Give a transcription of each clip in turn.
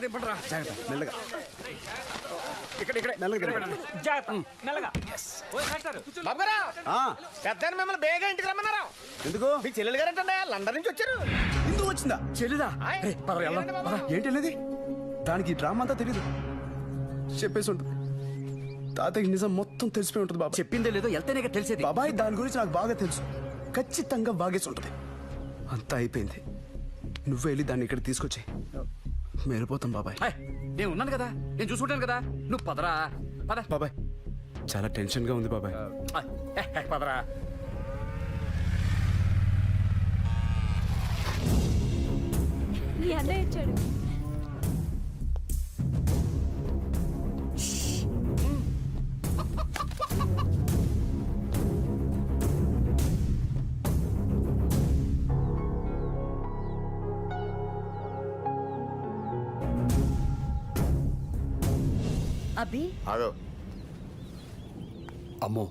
దింపడరా. జాగ్రత్త మెల్లగా ఇక్కడే మెల్లగా బాబు గారు పెద్ద మిమ్మల్ని బేగా ఇంటికి రమ్మన్నారు. ఎందుకు మీ చెల్లెలు గారు అంటే లండన్ నుంచి వచ్చారు. ఎందుకు వచ్చిందా చెల్లిదా ఆయ్. రే, పద వెళ్దాం. పద. ఏంటి అనేది దానికి ఈ డ్రామా అంతా తెలీదు చెప్పేసి ఉంటుంది తాతయ్య నిజం మొత్తం తెలిసిపోయి ఉంటుంది బాబా చెప్పిందే లేదో వెళ్తేనే తెలిసేది. బాబాయ్ దాని గురించి నాకు బాగా తెలుసు ఖచ్చితంగా బాగేసి ఉంటుంది అంతా అయిపోయింది నువ్వే వెళ్ళి దాన్ని ఇక్కడ తీసుకొచ్చి వెళ్ళిపోతాం బాబాయ్ హాయ్, నేను ఉన్నాను కదా, నేను చూసుకుంటాను కదా, నువ్వు పదరా. పద బాబాయ్ చాలా టెన్షన్ గా ఉంది బాబాయ్ పదరా. మీ అన్నయ్య వచ్చాడు. అభి ఆగో అమ్మో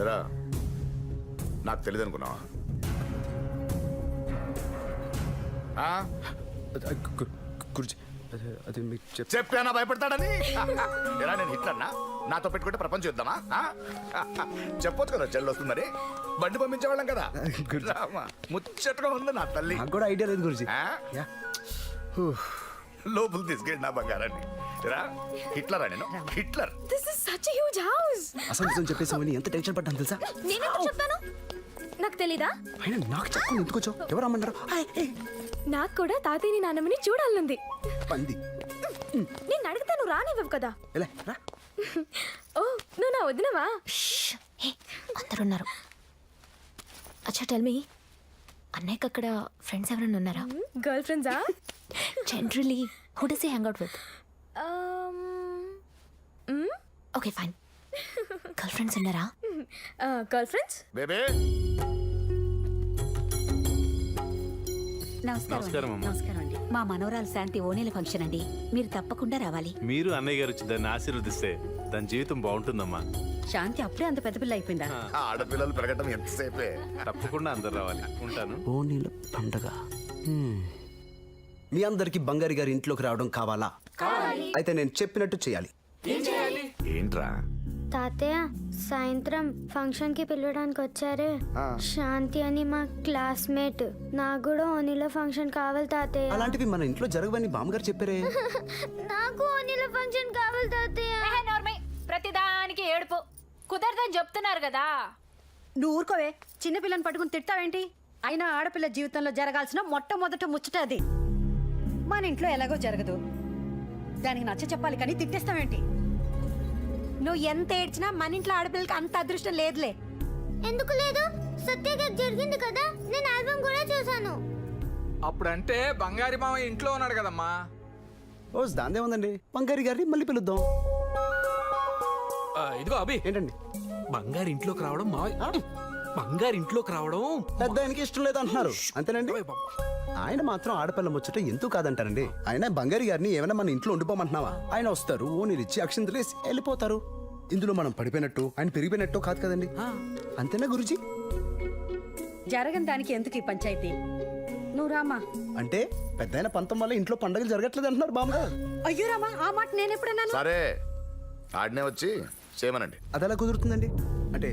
ఎరా నాకు తెలియదు అనుకున్నావా? గురుజీ అది మీకు చెప్పానా భయపడతాడని? ఎరా నేను హిట్లన్నా నాతో పెట్టుకుంటే ప్రపంచం యుద్ధమా? చెప్పొచ్చు కదా చెల్లి వస్తుందని. బండి పంపించేవాళ్ళం కదా. రామా, ముచ్చటగా ఉంది నా తల్లి. నాకు కూడా ఐడియా లేదు గురుజీ ఆ? లోపల తీసుకెళ్ళి నా బంగారాన్ని. ఎరా హిట్లరా నేను? Hitler. This is such a huge house. అసలు నిజం చెప్పేసామని ఎంత టెన్షన్ పడ్డాను తెలుసా నేనెందుకు చెప్తాను? నాకు తెలీదా? అయినా నాకు చెప్పండి ఎందుకు వచ్చావు ఎవరు రమ్మన్నారు నాకు కూడా తాతయ్యని నాన్నమ్మని చూడాలనుంది. పంది నేను అడిగితే నువ్వు రానివ్వవు కదా. ఎలా రా ఓ, నువ్వు నా వదినవా? అందరున్నారు. అచ్చా టెల్ మీ, అన్నయ్యకి అక్కడ ఫ్రెండ్స్ ఎవరైనా ఉన్నారా? గర్ల్ ఫ్రెండ్సా? Generally who does he hang out with? Okay fine. Girl friends ఉన్నారా? Girl friends? బేబే నమస్కారం అండి. మా మనవరాలు శాంతి ఓనేల ఫంక్షన్ అండి, మీరు తప్పకుండా రావాలి. మీరు అన్నయ్య గారు వచ్చి దాన్ని ఆశీర్వదిస్తే దాని జీవితం బాగుంటుందమ్మా. శాంతి అప్పుడే అంత పెద్ద పిల్ల అయిపోయిందా? ఆడపిల్లలు పెరగటం ఎంతసేపే. తప్పకుండా అందరు రావాలి. ఉంటాను. ఓనీల పండగ మీ అందరికి బంగారి గారి ఇంట్లోకి రావడం కావాలా? అయితే నేను చెప్పినట్టు చేయాలి. ఏంట్రా? తాతయ్య సాయంత్రం ఫంక్షన్ కి పిలవడానికి వచ్చారే శాంతి అని మా క్లాస్మేట్. నాకు కూడా ఓనీలో ఫంక్షన్ కావాలి తాతయ్య. అలాంటివి మన ఇంట్లో జరగవని బామ్మగారు చెప్పారే. నాకు ఓనీలో ఫంక్షన్ కావాలి తాతయ్య. ప్రతిదానికి ఏడుపు కుదరదని చెప్తున్నారు కదా. నువ్వు ఊరుకోవే, చిన్నపిల్లని పట్టుకుని తిడతావేంటి? అయినా ఆడపిల్ల జీవితంలో జరగాల్సిన మొట్టమొదట ముచ్చట అది. మన ఇంట్లో ఎలాగో జరగదు, దానికి నచ్చ చెప్పాలి కానీ తిట్టేస్తావేంటి? నువ్వు ఎంత ఏడ్చినా మన ఇంట్లో ఆడపిల్లకి అంత అదృష్టం లేదులే. ఎందుకు లేదు? సత్యగా జరిగింది కదా, నేను ఆల్బమ్ కూడా చూసాను. అప్పుడంటే బంగారి మామ ఇంట్లో ఉన్నాడు కదమ్మా. ఓ దాందే ఉందండి, బంగారి గారిని మళ్ళీ పిలుద్దాం. ఇదిగో అభి, ఏంటండి బంగారు ఇంట్లోకి రావడం బంగారు ఇంట్లోకి రావడం పెద్ద ఆయనకి ఇష్టం లేదు అంటున్నారు అంతేనండి. ఆయన మాత్రం ఆడపిల్ల ముచ్చట ఎందుకు కాదంటారండి. ఆయన బంగారి గారిని ఏమైనా మన ఇంట్లో ఉండిపోమంటున్నావా? ఆయన వస్తారు, ఓనీలు ఇచ్చి అక్షింతలు వేసి వెళ్ళిపోతారు. ఇందులో మనం పడిపోయినట్టు ఆయన పెరిగిపోయినట్టు కాదు కదండి. అంతేనా గురుజీ? జరగని దానికి ఎందుకు ఈ పంచాయతీ? నువ్వు రామా. అంటే పెద్ద పంతం వల్ల ఇంట్లో పండుగలు జరగట్లేదు అంటున్నారు బామ్మగారు. అయ్యో రామా, ఆ మాట నేను ఎప్పుడన్నాను? సరే ఆడనే వచ్చి చేయమనండి. అది ఎలా కుదురుతుందండి? అంటే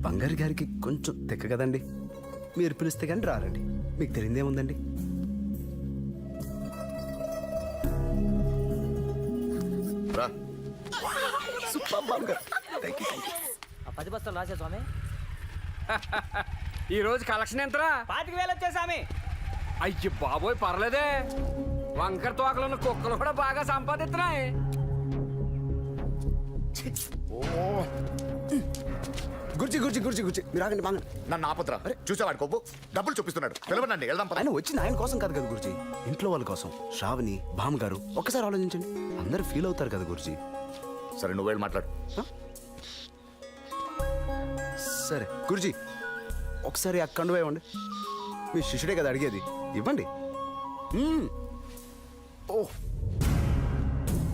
బంగారి గారికి కొంచెం తెక్క కదండి. మీరు పిలిస్తే కానీ రారండి. మీకు తెలియదేముందండి. రా. సూపర్ బామ్మగారు. Thank you. 10 బస్తాలు రాసే స్వామి. ఈ రోజు కలెక్షన్ ఎంతరా? 25,000 వచ్చేసామి. అయ్యి బాబోయ్, పర్లేదే. వంకర తోకలున్న కుక్కలు కూడా బాగా సంపాదిస్తున్నాయి. గుర్జీ గుర్జీ గుర్జీ గుర్జీ మీరు ఆగండి బాగా. నన్ను ఆపత్రా. చూసేవాడు కొవ్వు డబ్బులు చూపిస్తున్నాడు. పిలవనండి, వెళ్దాం పద. ఆయన వచ్చింది ఆయన కోసం కాదు కదా గురుజీ, ఇంట్లో వాళ్ళ కోసం. శ్రావణి బామ్మగారు ఒక్కసారి ఆలోచించండి, అందరు ఫీల్ అవుతారు కదా గురుజీ. సరే నువ్వు వెళ్ళి మాట్లాడు. సరే గురుజీ, ఒకసారి అక్కడ ఇవ్వండి. మీ శిష్యుడే కదా అడిగేది, ఇవ్వండి. ఓ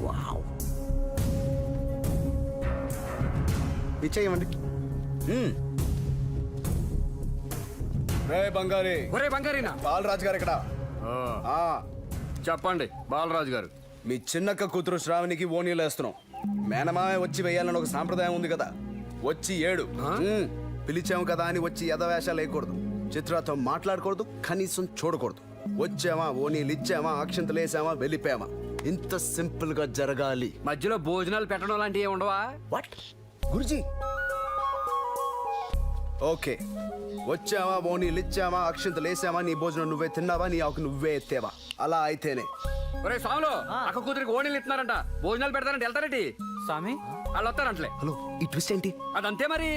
వావ్, ఇచ్చేయమండి. రే బంగారి ఒరే బంగారీనా బాలరాజు గారు ఇక్కడ ఆ, చెప్పండి బాలరాజు గారు. మీ చిన్నక్క కూతురు శ్రావణికి ఓనీలు వేస్తున్నాం. మేనమామే వచ్చి వేయాలని ఒక సాంప్రదాయం ఉంది కదా, వచ్చి ఏడు. పిలిచాము కదా అని వచ్చి యథవేషాలు వేయకూడదు, చిత్రతో మాట్లాడకూడదు, కనీసం చూడకూడదు. వచ్చామా ఓనీలు ఇచ్చామా అక్షంతలు వేసామా వెళ్ళిపోయామా, ఇంత సింపుల్ గా జరగాలి. మధ్యలో భోజనాలు పెట్టడం లాంటివి ఉండవా? వాట్ గురుజీ? ఓకే, వచ్చామా ఓనీలు ఇచ్చామా అక్షంతలు వేసామా, నీ భోజనం నువ్వే తిన్నావా, నీ ఆకు నువ్వే ఎత్తేవా, అలా అయితేనే. ఒరే స్వామిలో అక్క కూతురికి ఓణీలు ఇస్తున్నారంట, భోజనాలు పెడతారంటే వెళ్తారేంటి? స్వామి వాళ్ళు వస్తారంటలే. హలో, ఈ ట్విస్ట్ ఏంటి? అదంతే మరి,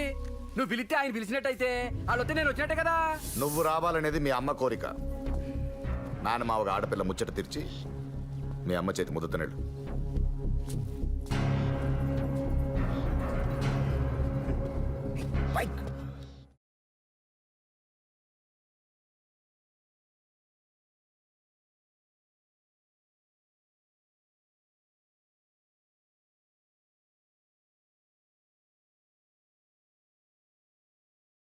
నువ్వు పిలిస్తే ఆయన పిలిచినట్టయితే వాళ్ళు వస్తే నేను వచ్చినట్టే కదా. నువ్వు రావాలనేది మీ అమ్మ కోరిక. నాన్న ఒక ఆడపిల్ల ముచ్చట తీర్చి మీ అమ్మ చేతి ముద్దుతున్నాడు. బైక్